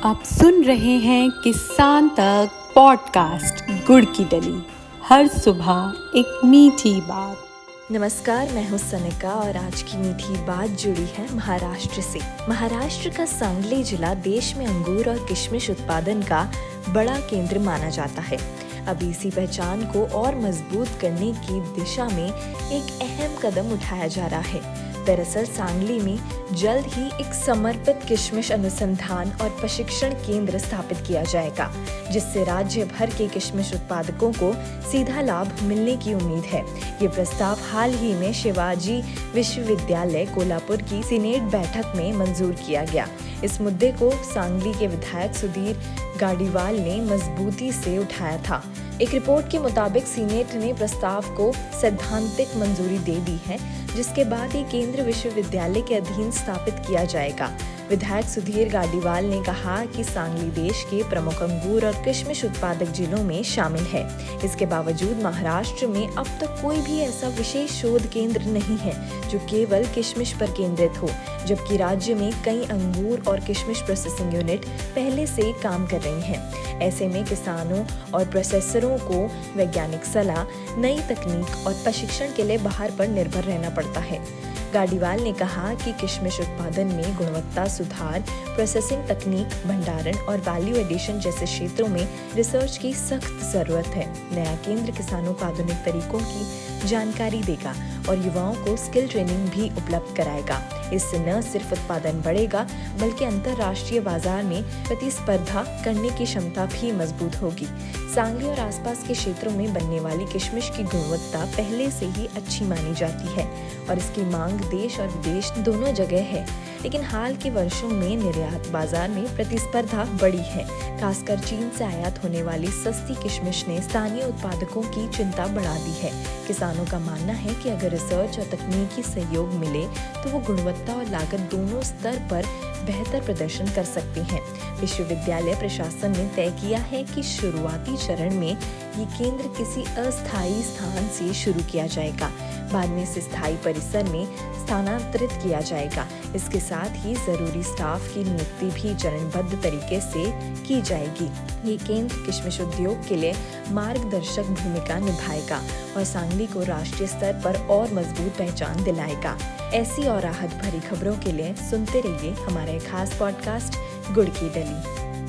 आप सुन रहे हैं किसान तक पॉडकास्ट गुड़ की डली। हर सुबह एक मीठी बात। नमस्कार, मैं हूँ सनिका और आज की मीठी बात जुड़ी है महाराष्ट्र से। महाराष्ट्र का सांगली जिला देश में अंगूर और किशमिश उत्पादन का बड़ा केंद्र माना जाता है। अब इसी पहचान को और मजबूत करने की दिशा में एक अहम कदम उठाया जा रहा है। दरअसल सांगली में जल्द ही एक समर्पित किशमिश अनुसंधान और प्रशिक्षण केंद्र स्थापित किया जाएगा, जिससे राज्य भर के किशमिश उत्पादकों को सीधा लाभ मिलने की उम्मीद है। ये प्रस्ताव हाल ही में शिवाजी विश्वविद्यालय कोल्हापुर की सीनेट बैठक में मंजूर किया गया। इस मुद्दे को सांगली के विधायक सुधीर गाडीवाल ने मजबूती से उठाया था। एक रिपोर्ट के मुताबिक सीनेट ने प्रस्ताव को सैद्धांतिक मंजूरी दे दी है, जिसके बाद ये केंद्र विश्वविद्यालय के अधीन स्थापित किया जाएगा। विधायक सुधीर गाडीवाल ने कहा कि सांगली देश के प्रमुख अंगूर और किशमिश उत्पादक जिलों में शामिल है। इसके बावजूद महाराष्ट्र में अब तक कोई भी ऐसा विशेष शोध केंद्र नहीं है जो केवल किशमिश पर केंद्रित हो, जबकि राज्य में कई अंगूर और किशमिश प्रोसेसिंग यूनिट पहले से काम कर रही हैं। ऐसे में किसानों और प्रोसेसरों को वैज्ञानिक सलाह, नई तकनीक और प्रशिक्षण के लिए बाहर पर निर्भर रहना पड़ता है। गाडीवाल ने कहा कि किशमिश उत्पादन में गुणवत्ता सुधार, प्रोसेसिंग तकनीक, भंडारण और वैल्यू एडिशन जैसे क्षेत्रों में रिसर्च की सख्त जरूरत है। नया केंद्र किसानों को आधुनिक तरीकों की जानकारी देगा और युवाओं को स्किल ट्रेनिंग भी उपलब्ध कराएगा। इससे न सिर्फ उत्पादन बढ़ेगा, बल्कि अंतर्राष्ट्रीय बाजार में प्रतिस्पर्धा करने की क्षमता भी मजबूत होगी। सांगली और आसपास के क्षेत्रों में बनने वाली किशमिश की गुणवत्ता पहले से ही अच्छी मानी जाती है और इसकी मांग देश और विदेश दोनों जगह है। लेकिन हाल के वर्षों में निर्यात बाजार में प्रतिस्पर्धा बढ़ी है। खासकर चीन से आयात होने वाली सस्ती किशमिश ने स्थानीय उत्पादकों की चिंता बढ़ा दी है। किसानों का मानना है कि अगर रिसर्च और तकनीकी सहयोग मिले तो वो गुणवत्ता और लागत दोनों स्तर पर बेहतर प्रदर्शन कर सकते हैं। विश्वविद्यालय प्रशासन ने तय किया है कि शुरुआती चरण में ये केंद्र किसी अस्थायी स्थान से शुरू किया जाएगा, बाद में इसे स्थायी परिसर में स्थानांतरित किया जाएगा। इसके साथ ही जरूरी स्टाफ की नियुक्ति भी चरणबद्ध तरीके से की जाएगी। ये केंद्र किशमिश उद्योग के लिए मार्गदर्शक भूमिका निभाएगा और सांगली को राष्ट्रीय स्तर पर और मजबूत पहचान दिलाएगा। ऐसी और राहत भरी खबरों के लिए सुनते रहिए हमारे खास पॉडकास्ट गुड़ की डली।